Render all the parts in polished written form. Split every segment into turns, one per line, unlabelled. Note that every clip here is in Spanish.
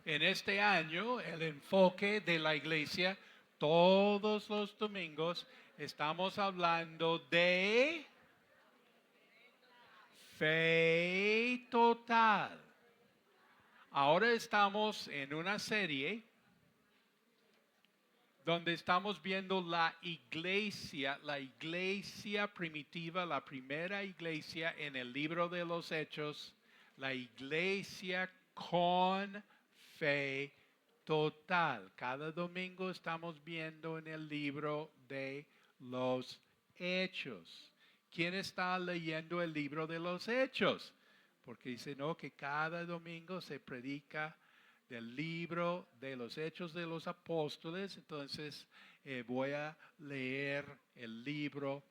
En este año, el enfoque de la iglesia, todos los domingos, estamos hablando de fe total. Ahora estamos en una serie donde estamos viendo la iglesia primitiva, la primera iglesia en el libro de los Hechos, la iglesia con fe total. Cada domingo estamos viendo en el libro de los Hechos. ¿Quién está leyendo el libro de los Hechos? Porque dice, no, que cada domingo se predica del libro de los Hechos de los Apóstoles. Entonces voy a leer el libro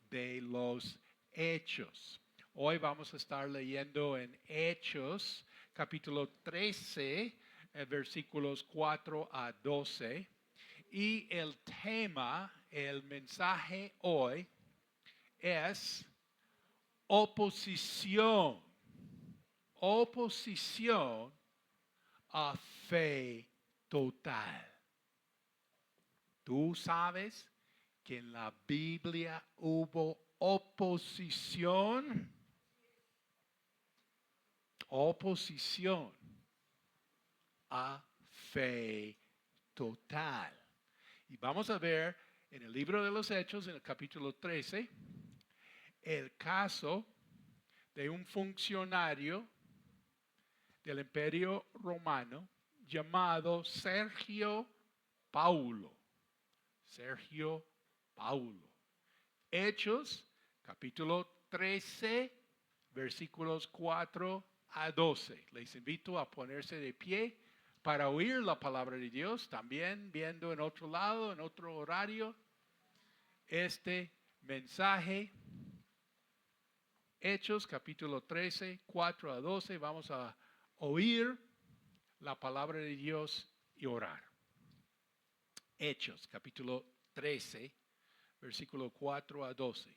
de los Hechos. Hoy vamos a estar leyendo en Hechos capítulo 13, versículos 4 a 12. Y el tema, el mensaje hoy es oposición. Oposición a fe total. Tú sabes que en la Biblia hubo oposición a fe total. Y vamos a ver en el libro de los Hechos, en el capítulo 13, el caso de un funcionario del Imperio Romano llamado Sergio Paulo. Sergio Paulo. Hechos, capítulo 13, versículos 4 a 12. Les invito a ponerse de pie para oír la palabra de Dios, también viendo en otro lado, en otro horario, este mensaje. Hechos, capítulo 13, 4 a 12. Vamos a oír la palabra de Dios y orar. Hechos, capítulo 13, versículo 4 a 12.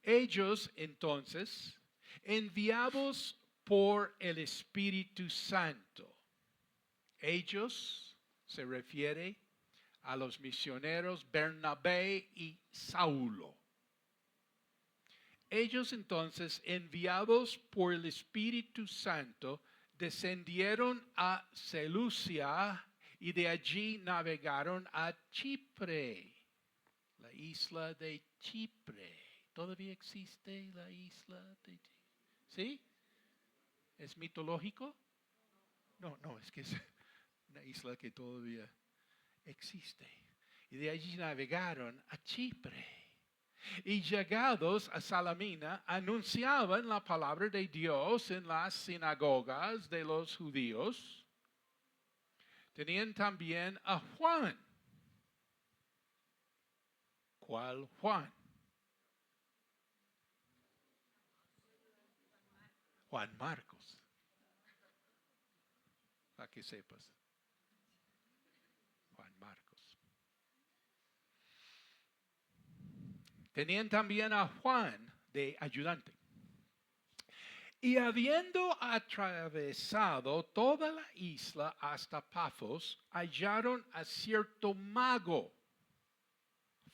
Ellos entonces, enviados por el Espíritu Santo, ellos se refiere a los misioneros Bernabé y Saulo. Ellos entonces, enviados por el Espíritu Santo, descendieron a Seleucia y de allí navegaron a Chipre, la isla de Chipre. ¿Todavía existe la isla de Chipre? ¿Sí? ¿Es mitológico? No, es que es una isla que todavía existe. Y de allí navegaron a Chipre. Y llegados a Salamina, anunciaban la palabra de Dios en las sinagogas de los judíos. Tenían también a Juan. ¿Cuál Juan? Juan Marcos. Para que sepas. Juan Marcos. Tenían también a Juan de ayudante. Y habiendo atravesado toda la isla hasta Pafos, hallaron a cierto mago,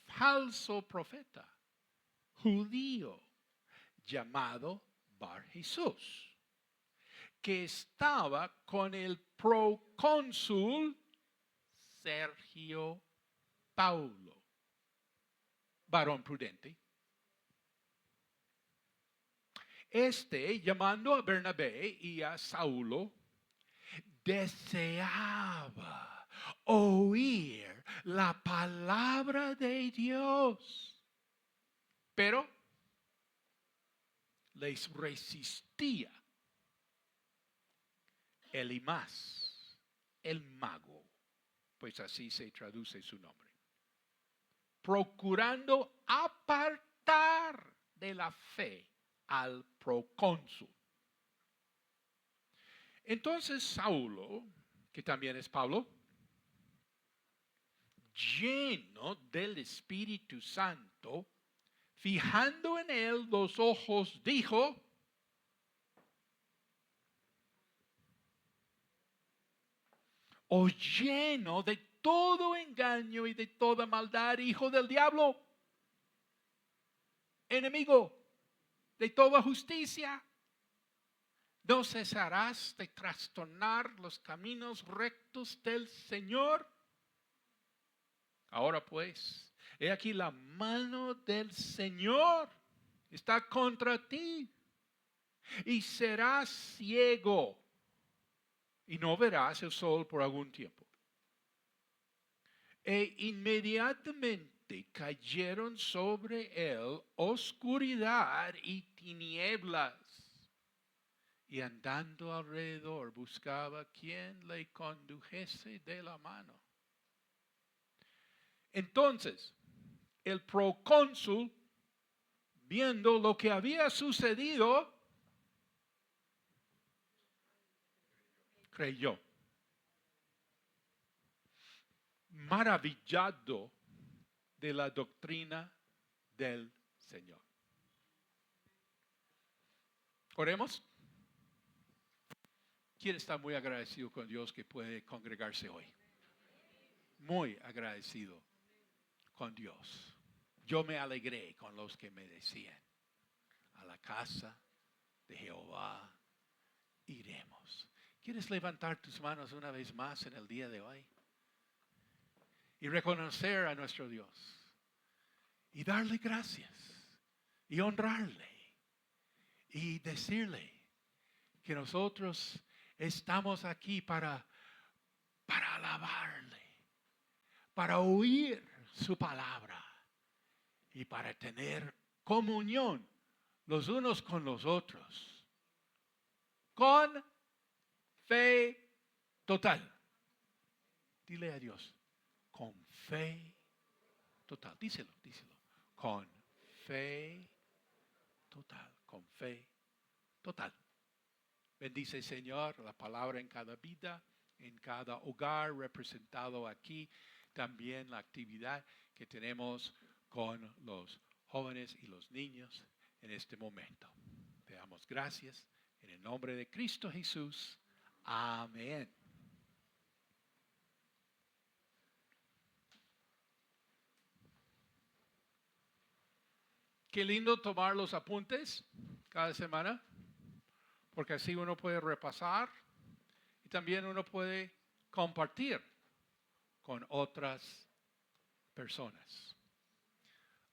falso profeta, judío, llamado Bar Jesús, que estaba con el procónsul Sergio Paulo, varón prudente. Llamando a Bernabé y a Saulo, deseaba oír la palabra de Dios, pero les resistía Elimas, el mago, pues así se traduce su nombre, procurando apartar de la fe al procónsul. Entonces Saulo, que también es Pablo, lleno del Espíritu Santo, fijando en él los ojos, dijo: o lleno de todo engaño y de toda maldad, hijo del diablo, enemigo de toda justicia. ¿No cesarás de trastornar los caminos rectos del Señor? Ahora pues, he aquí la mano del Señor está contra ti, y serás ciego y no verás el sol por algún tiempo. E inmediatamente cayeron sobre él oscuridad y tinieblas, y andando alrededor buscaba quien le condujese de la mano. Entonces, el procónsul, viendo lo que había sucedido, creyó, maravillado de la doctrina del Señor. Oremos. ¿Quién está muy agradecido con Dios que puede congregarse hoy? Muy agradecido con Dios. Yo me alegré con los que me decían, a la casa de Jehová iremos. ¿Quieres levantar tus manos una vez más en el día de hoy? Y reconocer a nuestro Dios. Y darle gracias. Y honrarle. Y decirle que nosotros estamos aquí para alabarle. Para oír su palabra. Y para tener comunión los unos con los otros. Con fe total. Dile a Dios, con fe total. Díselo. Con fe total. Con fe total. Bendice, Señor, la palabra en cada vida, en cada hogar representado aquí. También la actividad que tenemos con los jóvenes y los niños en este momento. Te damos gracias en el nombre de Cristo Jesús. Amén. Qué lindo tomar los apuntes cada semana, porque así uno puede repasar y también uno puede compartir con otras personas.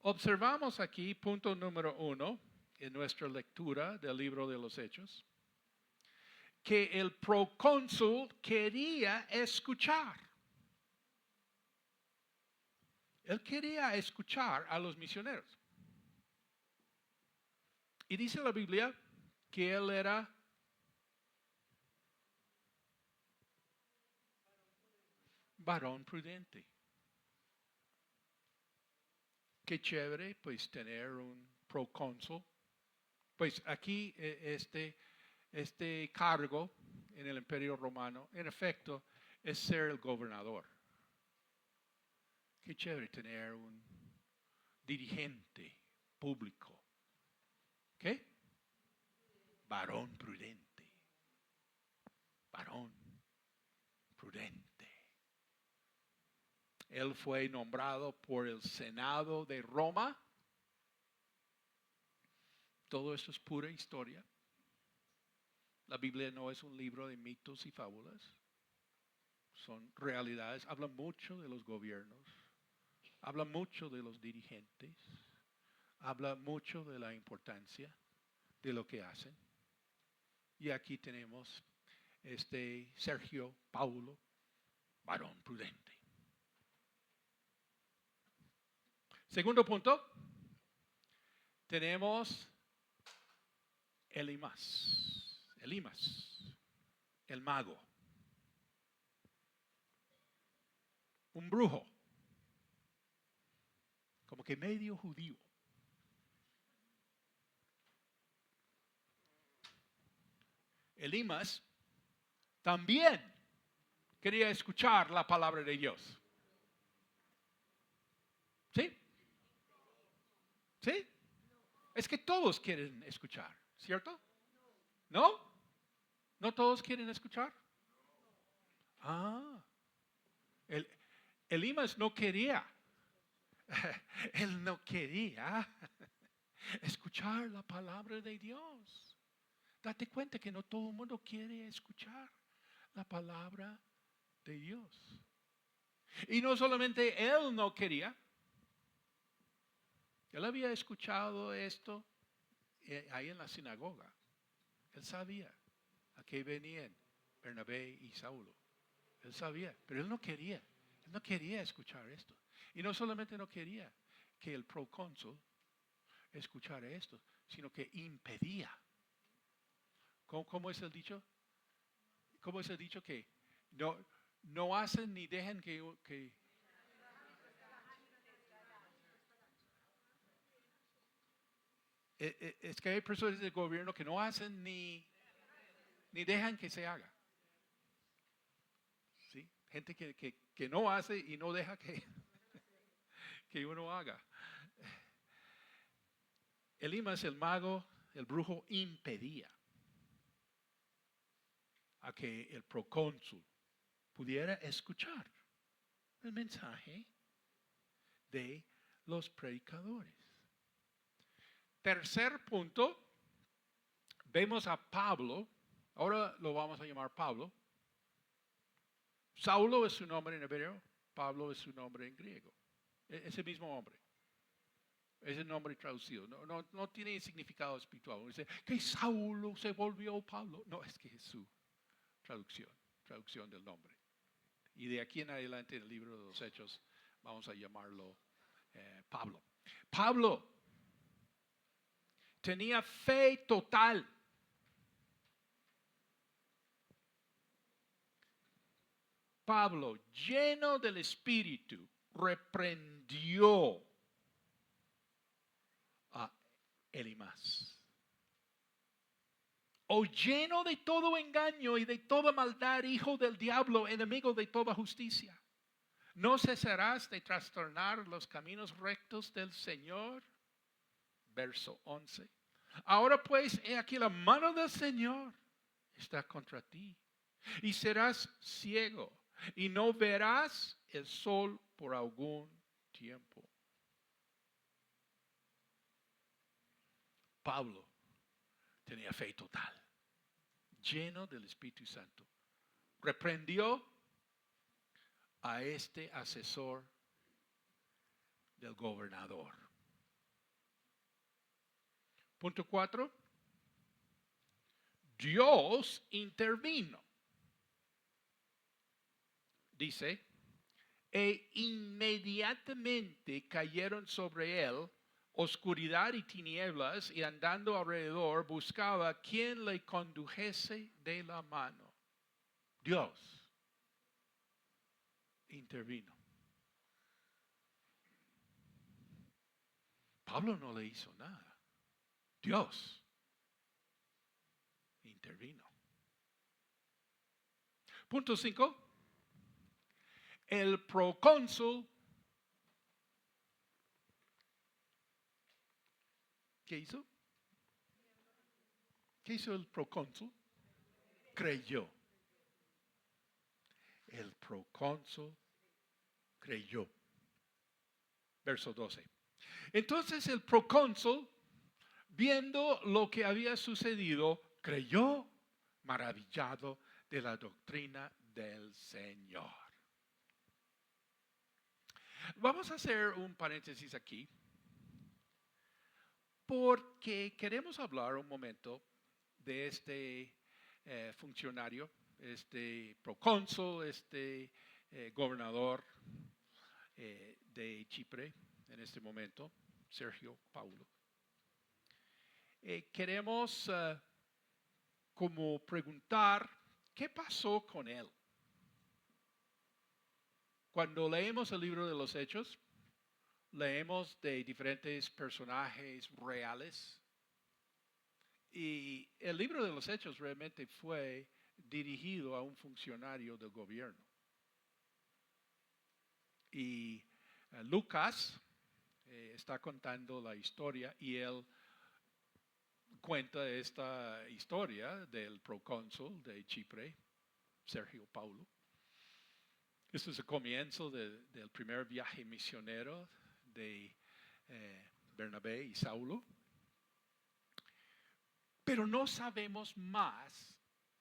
Observamos aquí, punto número 1, en nuestra lectura del libro de los Hechos, que el procónsul quería escuchar. Él quería escuchar a los misioneros. Y dice la Biblia que él era varón prudente. Qué chévere, pues, tener un procónsul. Pues aquí este cargo en el Imperio Romano, en efecto, es ser el gobernador. Qué chévere tener un dirigente público. ¿Qué? Varón prudente. Varón prudente. Él fue nombrado por el Senado de Roma. Todo esto es pura historia. La Biblia no es un libro de mitos y fábulas. Son realidades. Habla mucho de los gobiernos. Habla mucho de los dirigentes. Habla mucho de la importancia de lo que hacen. Y aquí tenemos Sergio Paulo, varón prudente. Segundo punto, tenemos Elimas, el mago, un brujo, como que medio judío. Elimas también quería escuchar la palabra de Dios. ¿Sí? ¿Sí? Es que todos quieren escuchar, ¿cierto? ¿No? ¿No todos quieren escuchar? Ah, El, Elimas no quería. Él no quería escuchar la palabra de Dios. Date cuenta que no todo el mundo quiere escuchar la palabra de Dios. Y no solamente él no quería. Él había escuchado esto ahí en la sinagoga. Él sabía a qué venían Bernabé y Saulo. Él sabía, pero él no quería. Él no quería escuchar esto. Y no solamente no quería que el procónsul escuchara esto, sino que impedía. ¿Cómo es el dicho? ¿Cómo es el dicho que no hacen ni dejan que es que hay personas del gobierno que no hacen ni dejan que se haga? ¿Sí? Gente que no hace y no deja que uno haga. Elimas, el mago, el brujo, impedía a que el procónsul pudiera escuchar el mensaje de los predicadores. Tercer punto, vemos a Pablo, ahora lo vamos a llamar Pablo. Saulo es su nombre en hebreo, Pablo es su nombre en griego. Es el mismo hombre. Es el nombre traducido. No tiene significado espiritual. Dice que Saulo se volvió Pablo. No, es que es su traducción del nombre. Y de aquí en adelante en el libro de los Hechos vamos a llamarlo Pablo. Pablo tenía fe total. Pablo, lleno del Espíritu, reprendió a Elimas. O lleno de todo engaño y de toda maldad, hijo del diablo, enemigo de toda justicia. ¿No cesarás de trastornar los caminos rectos del Señor? Verso 11. Ahora pues, he aquí la mano del Señor está contra ti. Y serás ciego y no verás el sol por algún tiempo. Pablo tenía fe total, lleno del Espíritu Santo. Reprendió a este asesor del gobernador. Punto 4. Dios intervino. Dice, e inmediatamente cayeron sobre él oscuridad y tinieblas, y andando alrededor buscaba quien le condujese de la mano. Dios intervino. Pablo no le hizo nada. Dios intervino. Punto 5. El procónsul, ¿qué hizo? ¿Qué hizo el procónsul? Creyó. El procónsul creyó. Verso 12. Entonces el procónsul, viendo lo que había sucedido, creyó, maravillado de la doctrina del Señor. Vamos a hacer un paréntesis aquí, porque queremos hablar un momento de este funcionario, este procónsul, este gobernador de Chipre en este momento, Sergio Paulo. Queremos como preguntar, ¿qué pasó con él? Cuando leemos el libro de los Hechos, leemos de diferentes personajes reales. Y el libro de los Hechos realmente fue dirigido a un funcionario del gobierno. Y Lucas está contando la historia y él cuenta esta historia del procónsul de Chipre, Sergio Paulo. Este es el comienzo del primer viaje misionero de Bernabé y Saulo. Pero no sabemos más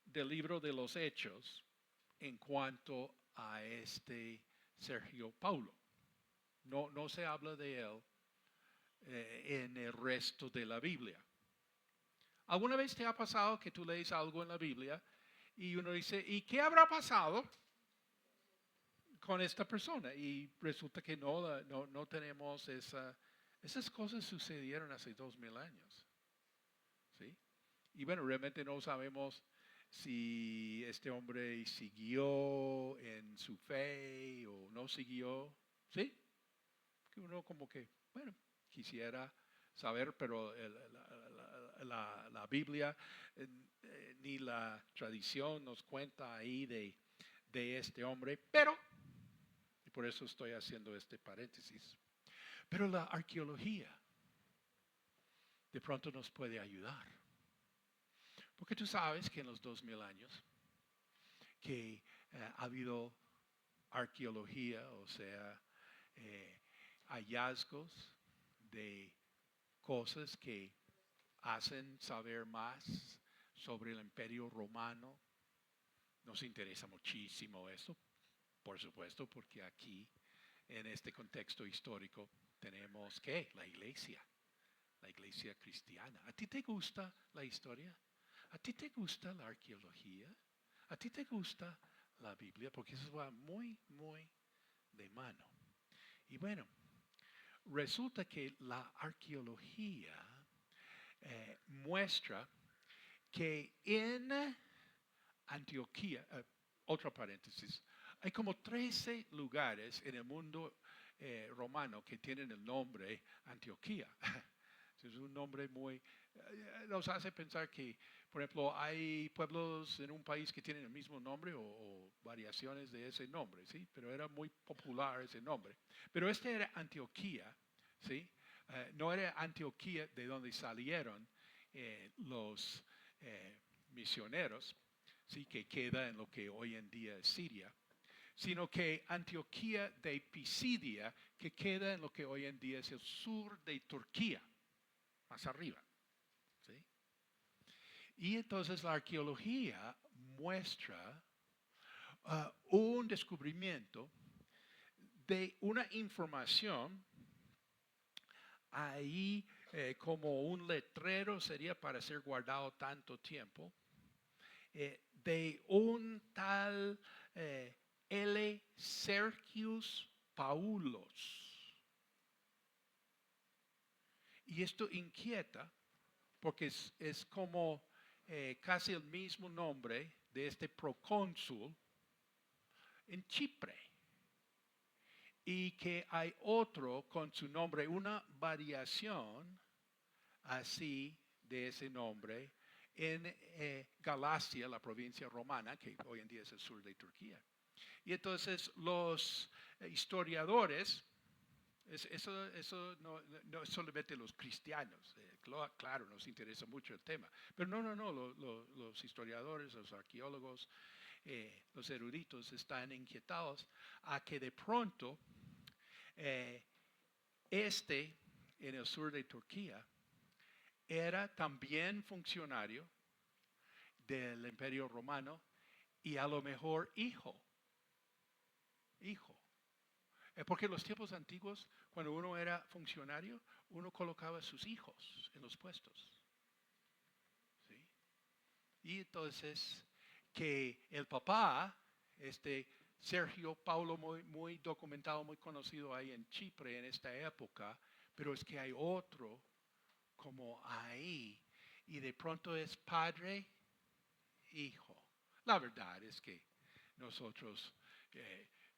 del libro de los Hechos en cuanto a este Sergio Paulo. No se habla de él en el resto de la Biblia. ¿Alguna vez te ha pasado que tú lees algo en la Biblia y uno dice, ¿y qué habrá pasado con esta persona? Y resulta que no tenemos esas cosas sucedieron hace 2000 años. ¿Sí? Y bueno, realmente no sabemos si este hombre siguió en su fe o no siguió. ¿Sí? Que uno como que, bueno, quisiera saber, pero la Biblia ni la tradición nos cuenta ahí de este hombre, pero, y por eso estoy haciendo este paréntesis, pero la arqueología de pronto nos puede ayudar. Porque tú sabes que en los 2000 años que ha habido arqueología, o sea, hallazgos de cosas que hacen saber más sobre el Imperio Romano. Nos interesa muchísimo eso, por supuesto, porque aquí, en este contexto histórico, tenemos ¿qué? La iglesia cristiana. ¿A ti te gusta la historia? ¿A ti te gusta la arqueología? ¿A ti te gusta la Biblia? Porque eso va muy, muy de mano. Y bueno, resulta que la arqueología muestra que en Antioquía, otro paréntesis, hay como 13 lugares en el mundo romano que tienen el nombre Antioquía. Es un nombre muy, nos hace pensar que, por ejemplo, hay pueblos en un país que tienen el mismo nombre o variaciones de ese nombre, ¿sí? Pero era muy popular ese nombre. Pero este era Antioquía, ¿sí? No era Antioquía de donde salieron los misioneros, ¿sí? Que queda en lo que hoy en día es Siria, sino que Antioquía de Pisidia, que queda en lo que hoy en día es el sur de Turquía, más arriba. ¿Sí? Y entonces la arqueología muestra un descubrimiento de una información ahí como un letrero sería para ser guardado tanto tiempo, de un tal L. Sergius Paulos. Y esto inquieta porque es como casi el mismo nombre de este procónsul en Chipre. Y que hay otro con su nombre, una variación así de ese nombre en Galacia, la provincia romana, que hoy en día es el sur de Turquía. Y entonces los historiadores, eso no es solamente los cristianos, claro, nos interesa mucho el tema, pero no, los historiadores, los arqueólogos, los eruditos están inquietados a que de pronto en el sur de Turquía era también funcionario del Imperio Romano y a lo mejor hijo. Porque en los tiempos antiguos, cuando uno era funcionario, uno colocaba a sus hijos en los puestos. ¿Sí? Y entonces, que el papá, Sergio Paulo, muy documentado, muy conocido ahí en Chipre en esta época, pero es que hay otro como ahí, y de pronto es padre, hijo. La verdad es que nosotros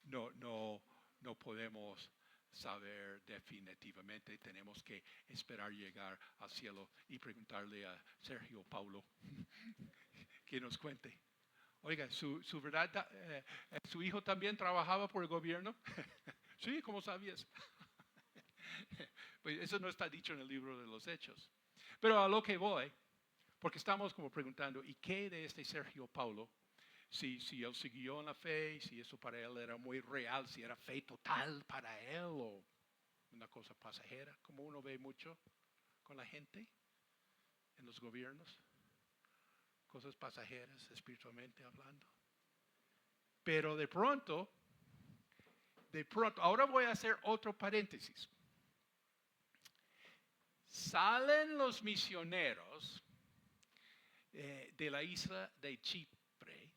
no podemos saber definitivamente, tenemos que esperar llegar al cielo y preguntarle a Sergio Paulo que nos cuente. Oiga, su verdad, su hijo también trabajaba por el gobierno. Sí, ¿cómo sabías? Pues eso no está dicho en el libro de los Hechos. Pero a lo que voy, porque estamos como preguntando, ¿y qué de este Sergio Paulo? si él siguió en la fe, si eso para él era muy real, si era fe total para él o una cosa pasajera, como uno ve mucho con la gente en los gobiernos, cosas pasajeras espiritualmente hablando. Pero de pronto, ahora voy a hacer otro paréntesis. Salen los misioneros de la isla de Chipre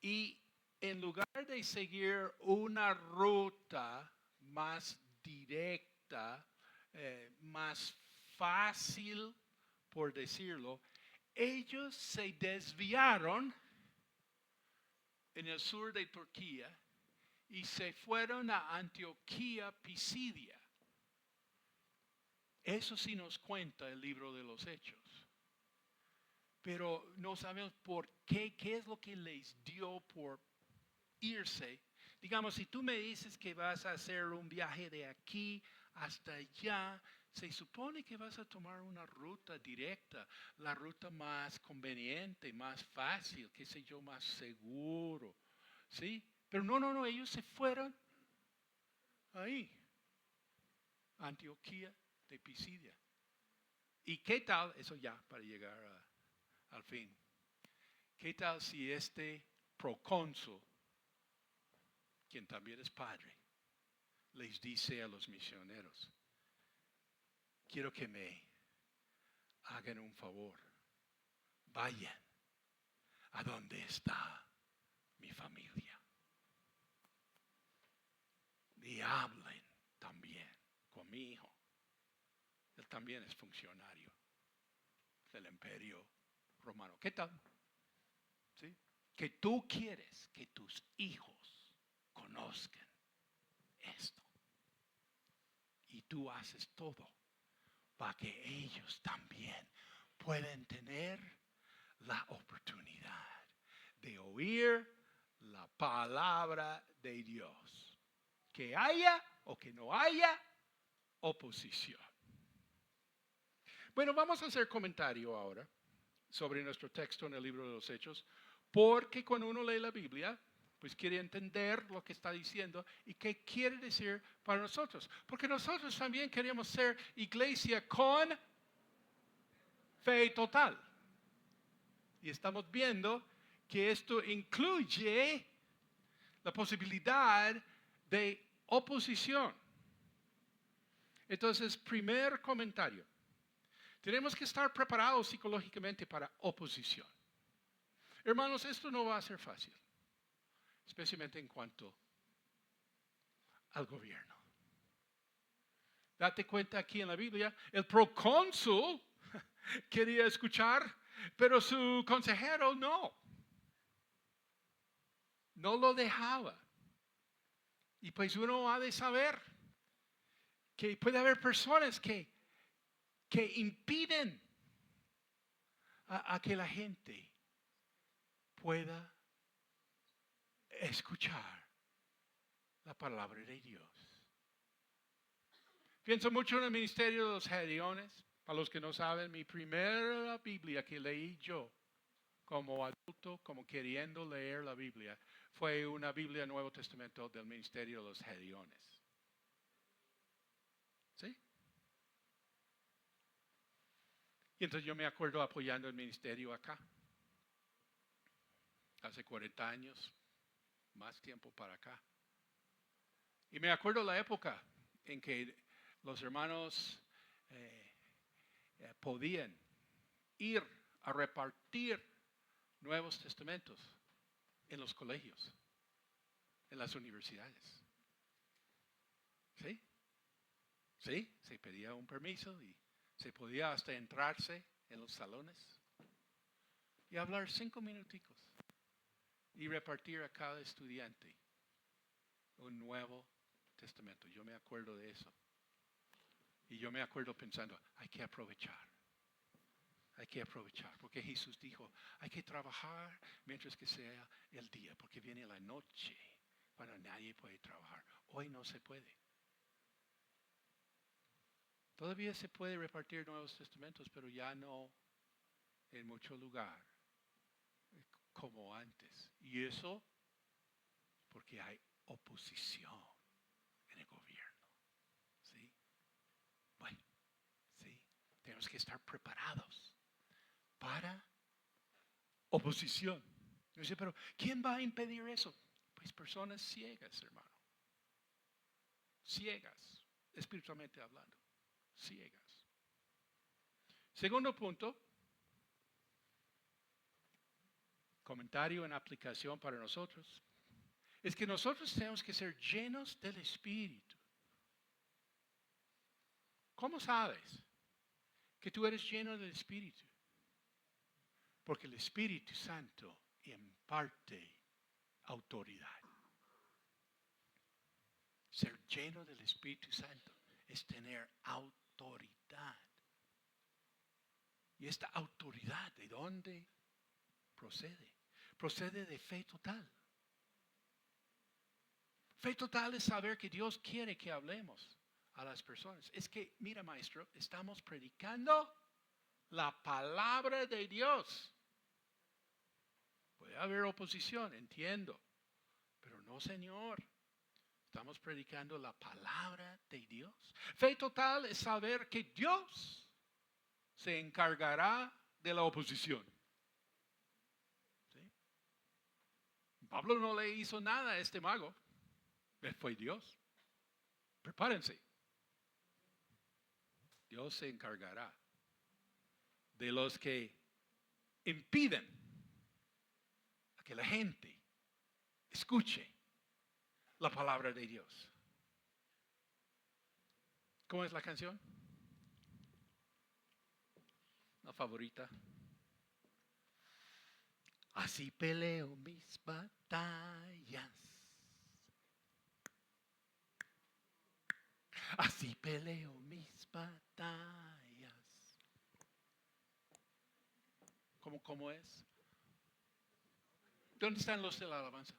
y en lugar de seguir una ruta más directa, más fácil, por decirlo, ellos se desviaron en el sur de Turquía y se fueron a Antioquía Pisidia. Eso sí nos cuenta el libro de los Hechos. Pero no sabemos por qué es lo que les dio por irse. Digamos, si tú me dices que vas a hacer un viaje de aquí hasta allá, se supone que vas a tomar una ruta directa, la ruta más conveniente, más fácil, qué sé yo, más seguro. ¿Sí? Pero no, ellos se fueron ahí, Antioquía de Pisidia. ¿Y qué tal? Eso ya para llegar al fin. ¿Qué tal si este procónsul, quien también es padre, les dice a los misioneros, quiero que me hagan un favor, vayan a donde está mi familia y hablen también con mi hijo? Él también es funcionario del Imperio Romano. ¿Qué tal? ¿Sí? Que tú quieres que tus hijos conozcan esto. Y tú haces todo para que ellos también puedan tener la oportunidad de oír la palabra de Dios. Que haya o que no haya oposición. Bueno, vamos a hacer comentario ahora sobre nuestro texto en el libro de los Hechos, porque cuando uno lee la Biblia, pues quiere entender lo que está diciendo y qué quiere decir para nosotros. Porque nosotros también queremos ser iglesia con fe total. Y estamos viendo que esto incluye la posibilidad de oposición. Entonces, primer comentario. Tenemos que estar preparados psicológicamente para oposición. Hermanos, esto no va a ser fácil, especialmente en cuanto al gobierno. Date cuenta aquí en la Biblia, el procónsul quería escuchar, pero su consejero no lo dejaba. Y pues uno ha de saber que puede haber personas que impiden a que la gente pueda escuchar la palabra de Dios. Pienso mucho en el ministerio de los Gedeones. Para los que no saben, mi primera Biblia que leí yo como adulto, como queriendo leer la Biblia, fue una Biblia Nuevo Testamento del ministerio de los Gedeones. ¿Sí? Y entonces yo me acuerdo apoyando el ministerio acá. Hace 40 años, más tiempo para acá. Y me acuerdo la época en que los hermanos podían ir a repartir Nuevos Testamentos en los colegios, en las universidades. ¿Sí? Sí, se pedía un permiso y se podía hasta entrarse en los salones y hablar 5 minuticos y repartir a cada estudiante un Nuevo Testamento. Yo me acuerdo de eso. Y yo me acuerdo pensando, hay que aprovechar, porque Jesús dijo, hay que trabajar mientras que sea el día, porque viene la noche cuando nadie puede trabajar. Hoy no se puede. Todavía se puede repartir Nuevos Testamentos, pero ya no en mucho lugar como antes. Y eso porque hay oposición en el gobierno. ¿Sí? Bueno, sí, tenemos que estar preparados para oposición. Yo sé, pero ¿quién va a impedir eso? Pues personas ciegas, hermano. Ciegas, espiritualmente hablando. Ciegas. Segundo punto, comentario en aplicación para nosotros, es que nosotros tenemos que ser llenos del Espíritu. ¿Cómo sabes que tú eres lleno del Espíritu? Porque el Espíritu Santo imparte autoridad. Ser lleno del Espíritu Santo es tener autoridad. Y esta autoridad, ¿de dónde procede? Procede de fe total. Fe total es saber que Dios quiere que hablemos a las personas. Es que, mira, maestro, estamos predicando la palabra de Dios. Puede haber oposición, entiendo. Pero no, Señor. Estamos predicando la palabra de Dios. Fe total es saber que Dios se encargará de la oposición. ¿Sí? Pablo no le hizo nada a este mago. Fue Dios. Prepárense. Dios se encargará de los que impiden a que la gente escuche la palabra de Dios. ¿Cómo es la canción? La favorita. Así peleo mis batallas. Así peleo mis batallas. ¿Cómo es? ¿Dónde están los de la alabanza?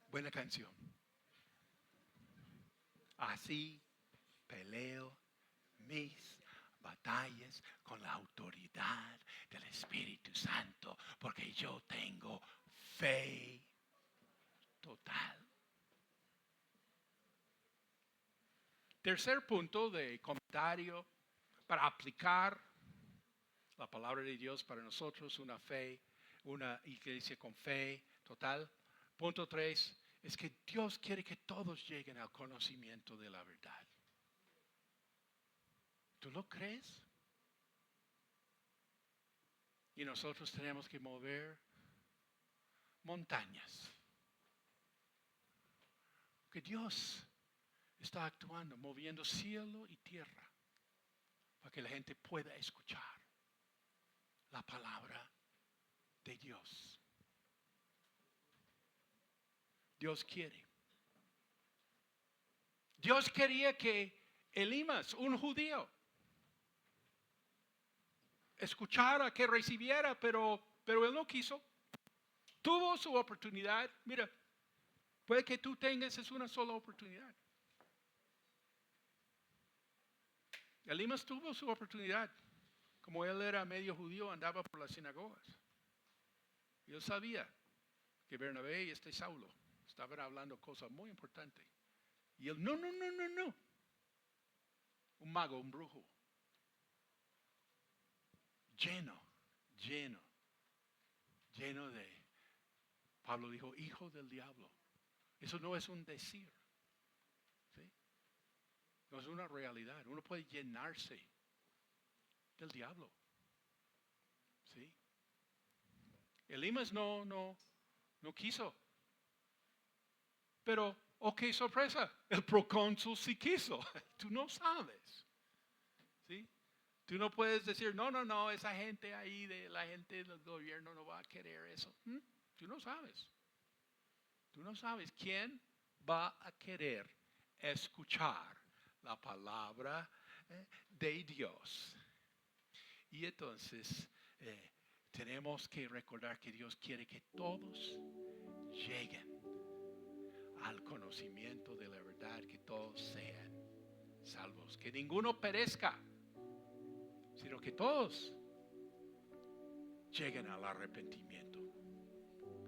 Buena canción. Así peleo mis batallas con la autoridad del Espíritu Santo, porque yo tengo fe total. Tercer punto de comentario para aplicar la palabra de Dios para nosotros, una iglesia con fe total. Punto 3 es que Dios quiere que todos lleguen al conocimiento de la verdad. ¿Tú lo crees? Y nosotros tenemos que mover montañas. Que Dios está actuando, moviendo cielo y tierra para que la gente pueda escuchar la palabra de Dios. Dios quiere. Dios quería que Elimas, un judío, escuchara, que recibiera, pero él no quiso. Tuvo su oportunidad. Mira, puede que tú tengas es una sola oportunidad. Elimas tuvo su oportunidad. Como él era medio judío, andaba por las sinagogas. Y él sabía que Bernabé y Saulo estaban hablando cosas muy importantes. Y él, no. Un mago, un brujo. Lleno de, Pablo dijo, hijo del diablo. Eso no es un decir. ¿Sí? No es una realidad. Uno puede llenarse del diablo. ¿Sí? Elimas no quiso. Pero, qué sorpresa, el procónsul sí quiso. Tú no sabes. ¿Sí? Tú no puedes decir, no, esa gente ahí, la gente del gobierno no va a querer eso. Tú no sabes. Tú no sabes quién va a querer escuchar la palabra de Dios. Y entonces tenemos que recordar que Dios quiere que todos lleguen al conocimiento de la verdad, que todos sean salvos, que ninguno perezca, sino que todos lleguen al arrepentimiento.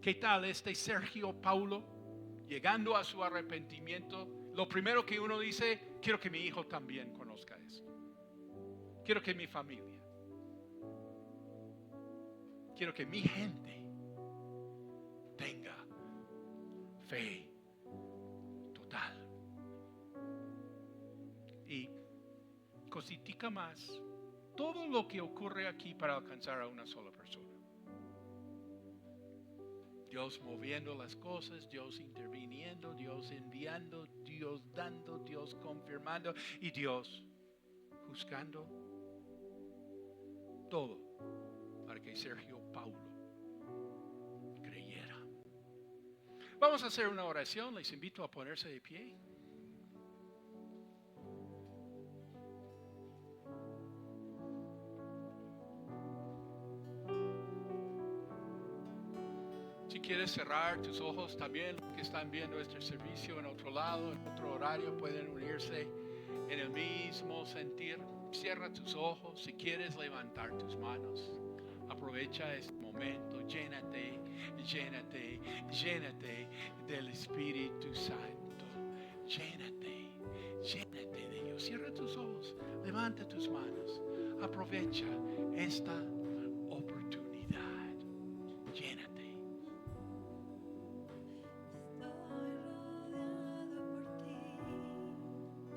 ¿Qué tal Sergio Paulo llegando a su arrepentimiento? Lo primero que uno dice, quiero que mi hijo también conozca esto. Quiero que mi familia, quiero que mi gente tenga fe total. Y cositica más, todo lo que ocurre aquí para alcanzar a una sola persona. Dios moviendo las cosas, Dios interviniendo, Dios enviando, Dios dando, Dios confirmando y Dios juzgando. Todo para que Sergio Paulo creyera. Vamos a hacer una oración. Les invito a ponerse de pie. Si quieres cerrar tus ojos también, que están viendo este servicio en otro lado, en otro horario, pueden unirse en el mismo sentir. Cierra tus ojos. Si quieres levantar tus manos, aprovecha este momento. Llénate, llénate, llénate del Espíritu Santo. Llénate, llénate de Dios. Cierra tus ojos, levanta tus manos. Aprovecha esta